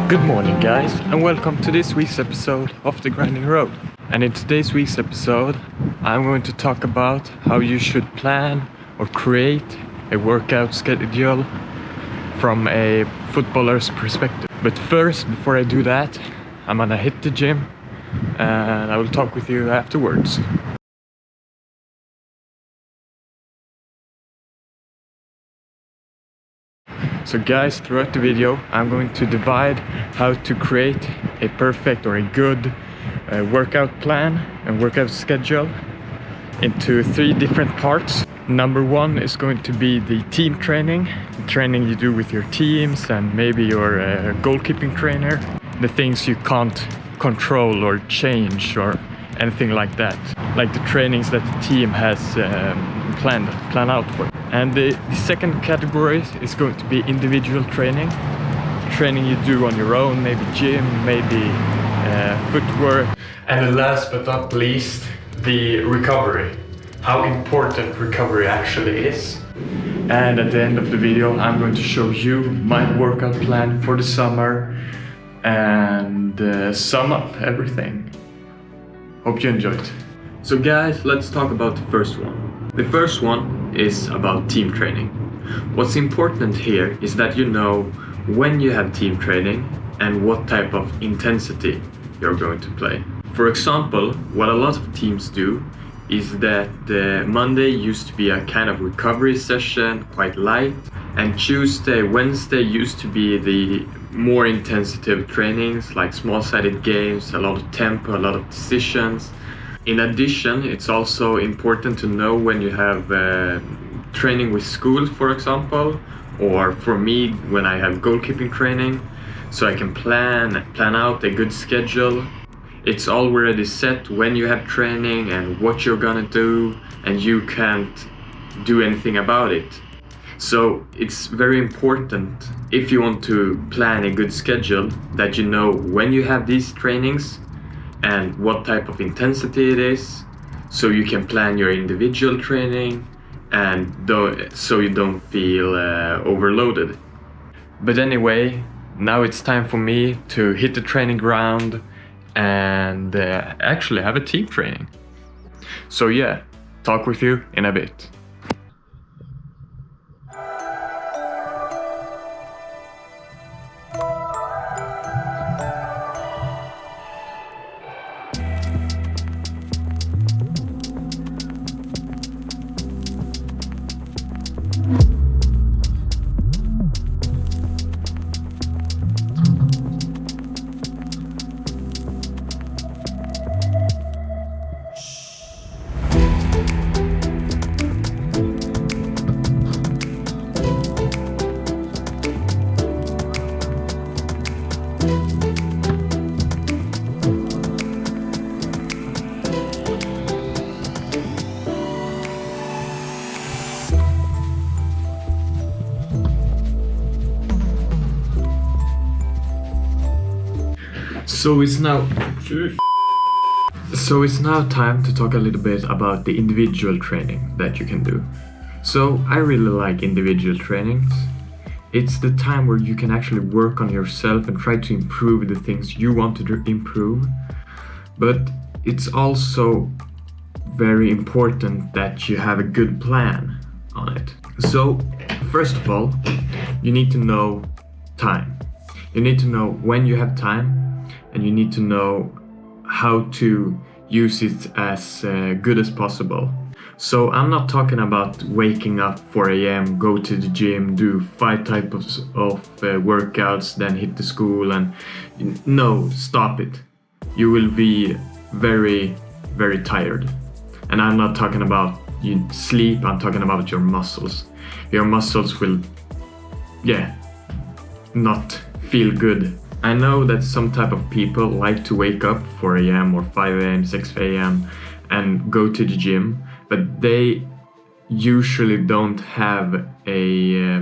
Good morning, guys, and welcome to this week's episode of The Grinding Road. And in today's week's episode, I'm going to talk about how you should plan or create a workout schedule from a footballer's perspective. But first, before I do that, I'm gonna hit the gym and I will talk with you afterwards. So guys, throughout the video I'm going to divide how to create a perfect or a good workout plan and workout schedule into 3 different parts. Number 1 is going to be the team training, the training you do with your teams and maybe your goalkeeping trainer, the things you can't control or change or anything like that, like the trainings that the team has planned out for. And the second category is going to be individual training you do on your own, maybe gym, maybe footwork. And last but not least, the recovery, how important recovery actually is. And at the end of the video I'm going to show you my workout plan for the summer and sum up everything. Hope you enjoyed. So guys, let's talk about the first one. The first one is about team training. What's important here is that you know when you have team training and what type of intensity you're going to play. For example, what a lot of teams do is that Monday used to be a kind of recovery session, quite light, and Tuesday, Wednesday used to be the more intensive trainings like small-sided games, a lot of tempo, a lot of decisions. In addition, it's also important to know when you have training with school, for example, or for me when I have goalkeeping training, so I can plan out a good schedule. It's already set when you have training and what you're gonna do, and you can't do anything about it. So it's very important, if you want to plan a good schedule, that you know when you have these trainings and what type of intensity it is, so you can plan your individual training and so you don't feel overloaded. But anyway, now it's time for me to hit the training ground and actually have a team training. So yeah, talk with you in a bit. So it's now time to talk a little bit about the individual training that you can do. So I really like individual trainings. It's the time where you can actually work on yourself and try to improve the things you want to improve. But it's also very important that you have a good plan on it. So first of all, you need to know time. You need to know when you have time, and you need to know how to use it as good as possible. So I'm not talking about waking up 4 a.m., go to the gym, do 5 types of workouts, then hit the school and... No, stop it. You will be very, very tired. And I'm not talking about you sleep, I'm talking about your muscles. Your muscles will, not feel good. I know that some type of people like to wake up 4 a.m. or 5 a.m., 6 a.m. and go to the gym, but they usually don't have a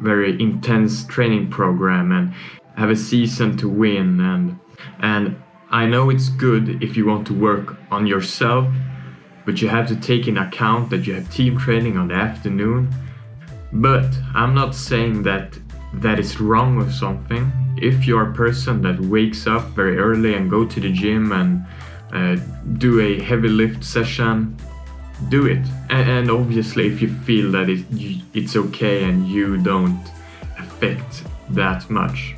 very intense training program and have a season to win. And I know it's good if you want to work on yourself, but you have to take in account that you have team training on the afternoon. But I'm not saying that is wrong or something. If you're a person that wakes up very early and go to the gym and do a heavy lift session, do it. And obviously if you feel that it's okay and you don't affect that much,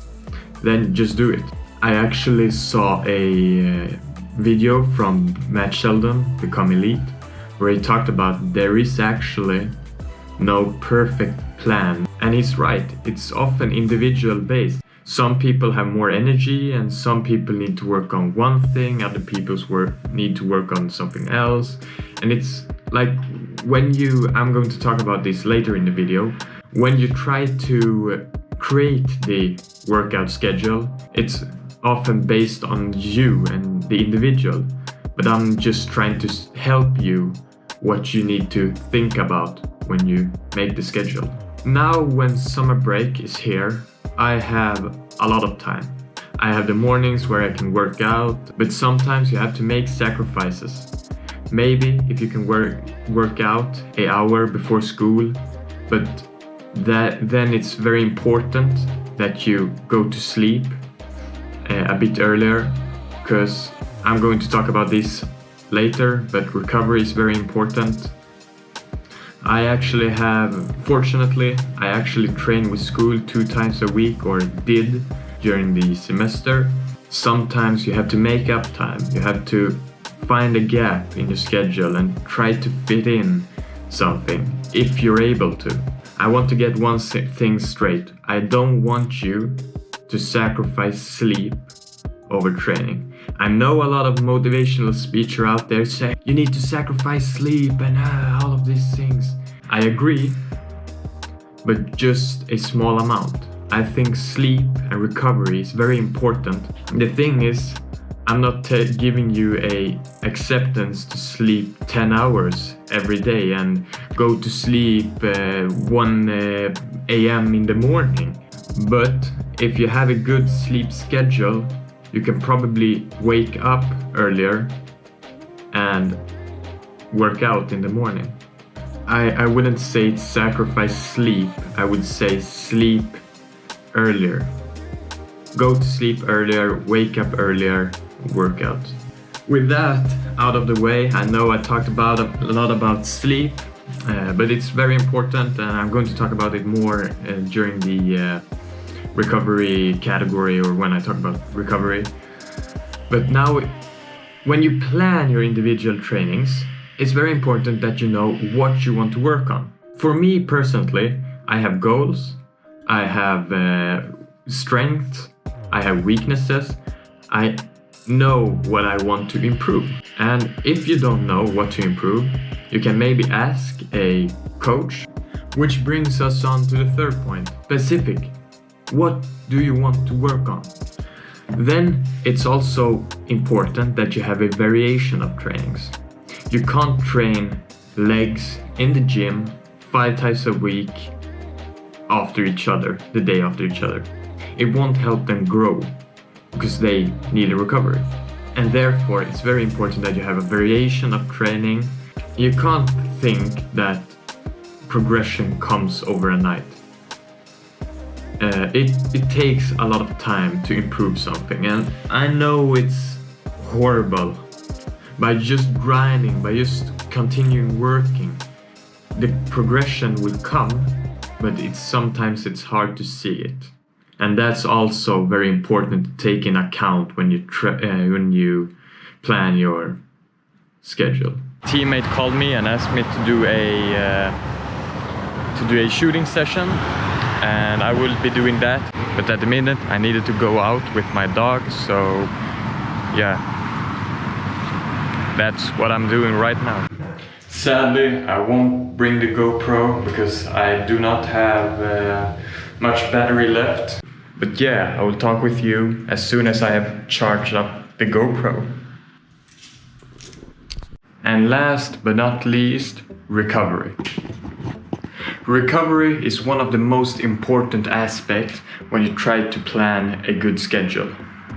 then just do it. I actually saw a video from Matt Sheldon, Become Elite, where he talked about there is actually no perfect plan. And he's right, it's often individual based. Some people have more energy and some people need to work on one thing, other people need to work on something else. And it's like I'm going to talk about this later in the video, when you try to create the workout schedule, it's often based on you and the individual. But I'm just trying to help you what you need to think about when you make the schedule. Now when summer break is here, I have a lot of time. I have the mornings where I can work out, but sometimes you have to make sacrifices. Maybe if you can work out an hour before school, but then it's very important that you go to sleep a bit earlier, because I'm going to talk about this later, but recovery is very important. Fortunately, I actually train with school 2 times a week, or did during the semester. Sometimes you have to make up time. You have to find a gap in your schedule and try to fit in something if you're able to. I want to get one thing straight. I don't want you to sacrifice sleep over training. I know a lot of motivational speakers out there say you need to sacrifice sleep and all of these things. I agree, but just a small amount. I think sleep and recovery is very important. The thing is, I'm not giving you a acceptance to sleep 10 hours every day and go to sleep 1 a.m. in the morning. But if you have a good sleep schedule, you can probably wake up earlier and work out in the morning. I wouldn't say sacrifice sleep, I would say sleep earlier. Go to sleep earlier, wake up earlier, work out. With that out of the way, I know I talked about a lot about sleep, but it's very important, and I'm going to talk about it more during the recovery category, or when I talk about recovery. But now, when you plan your individual trainings, it's very important that you know what you want to work on. For me personally, I have goals, I have strengths, I have weaknesses, I know what I want to improve. And if you don't know what to improve, you can maybe ask a coach. Which brings us on to the third point, specific. What do you want to work on? Then it's also important that you have a variation of trainings. You can't train legs in the gym 5 times a week after each other, the day after each other. It won't help them grow because they need a recovery. And therefore it's very important that you have a variation of training. You can't think that progression comes overnight. It takes a lot of time to improve something, and I know it's horrible. By just grinding, by just continuing working, the progression will come, but sometimes it's hard to see it. And that's also very important to take in account when you plan your schedule. Teammate called me and asked me to do a shooting session, and I will be doing that. But at the minute I needed to go out with my dog, so yeah, that's what I'm doing right now. Sadly, I won't bring the GoPro because I do not have much battery left. But yeah, I will talk with you as soon as I have charged up the GoPro. And last but not least, recovery. Recovery is one of the most important aspects when you try to plan a good schedule.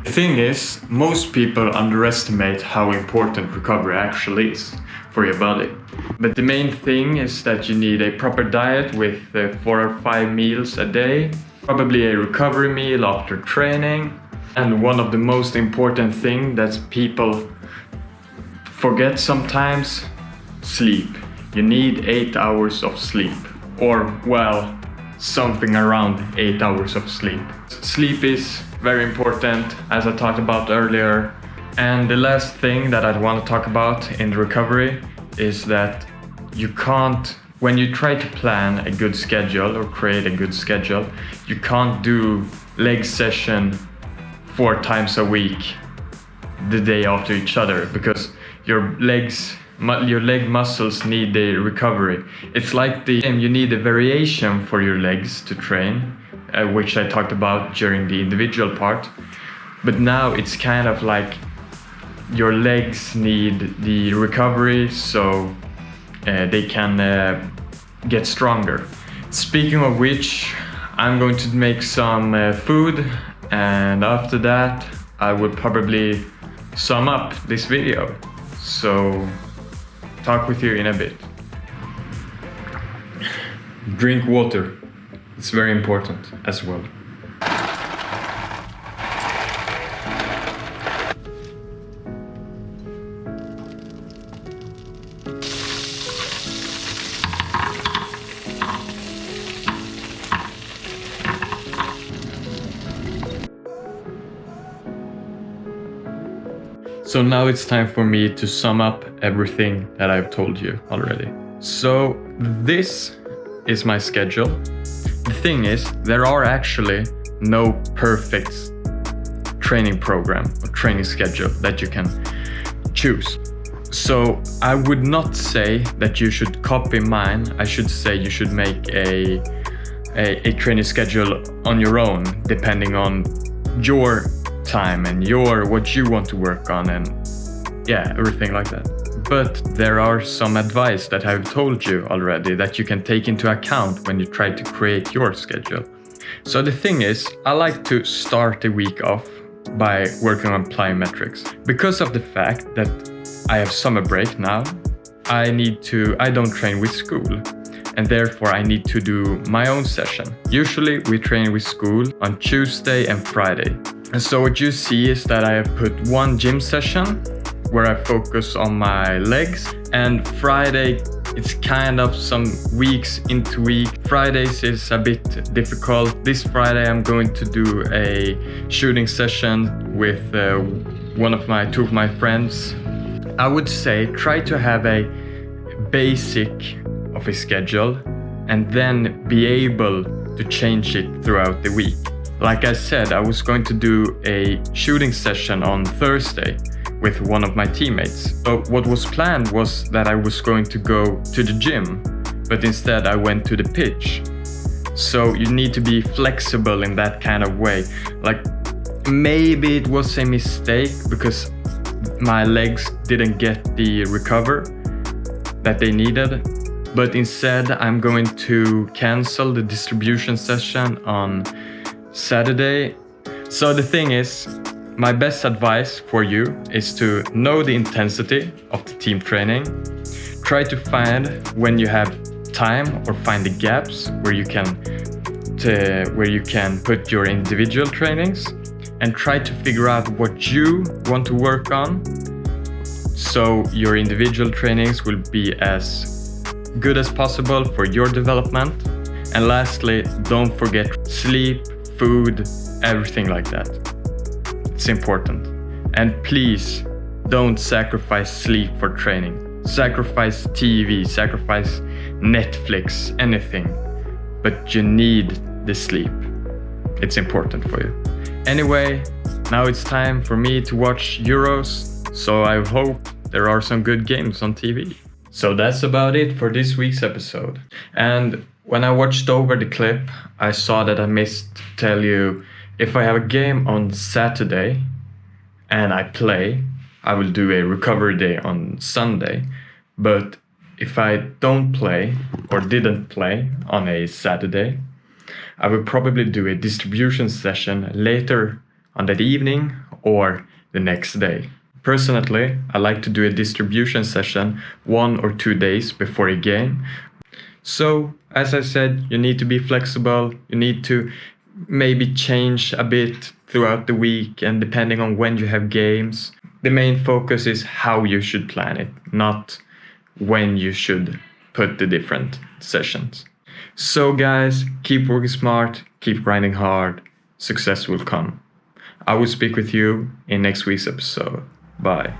The thing is, most people underestimate how important recovery actually is for your body. But the main thing is that you need a proper diet with 4 or 5 meals a day. probably a recovery meal after training. And one of the most important thing that people forget sometimes, sleep. You need 8 hours of sleep, or well, something around 8 hours of sleep. Sleep is very important, as I talked about earlier. And the last thing that I want to talk about in the recovery is that you can't, when you try to plan a good schedule or create a good schedule, you can't do leg session 4 times a week the day after each other, because your leg muscles need the recovery. It's like you need a variation for your legs to train, which I talked about during the individual part. But now it's kind of like your legs need the recovery so they can get stronger. Speaking of which, I'm going to make some food, and after that I will probably sum up this video. So talk with you in a bit. Drink water. It's very important as well. So now it's time for me to sum up everything that I've told you already. So this is my schedule. The thing is, there are actually no perfect training program or training schedule that you can choose. So I would not say that you should copy mine. I should say you should make a training schedule on your own, depending on your time and what you want to work on, and yeah, everything like that. But there are some advice that I've told you already that you can take into account when you try to create your schedule. So the thing is, I like to start the week off by working on plyometrics. Because of the fact that I have summer break now, I don't train with school, and therefore I need to do my own session. Usually we train with school on Tuesday and Friday. And so what you see is that I have put one gym session where I focus on my legs, and Friday it's kind of some weeks into week. Fridays is a bit difficult. This Friday I'm going to do a shooting session with two of my friends. I would say try to have a basic of a schedule and then be able to change it throughout the week. Like I said, I was going to do a shooting session on Thursday with one of my teammates. So what was planned was that I was going to go to the gym, but instead I went to the pitch. So you need to be flexible in that kind of way. Like maybe it was a mistake because my legs didn't get the recover that they needed, but instead I'm going to cancel the distribution session on Saturday. So the thing is, my best advice for you is to know the intensity of the team training. Try to find when you have time, or find the gaps where you can put your individual trainings, and try to figure out what you want to work on, so your individual trainings will be as good as possible for your development. And lastly, don't forget sleep, food, everything like that. It's important. And please don't sacrifice sleep for training. Sacrifice TV, sacrifice Netflix, anything. But you need the sleep. It's important for you. Anyway, now it's time for me to watch Euros. So I hope there are some good games on TV. So that's about it for this week's episode. And when I watched over the clip, I saw that I missed to tell you, if I have a game on Saturday and I play, I will do a recovery day on Sunday. But if I don't play or didn't play on a Saturday, I will probably do a distribution session later on that evening or the next day. Personally, I like to do a distribution session 1 or 2 days before a game. So, as I said, you need to be flexible, you need to maybe change a bit throughout the week and depending on when you have games. The main focus is how you should plan it, not when you should put the different sessions. So guys, keep working smart, keep grinding hard, success will come. I will speak with you in next week's episode. Bye.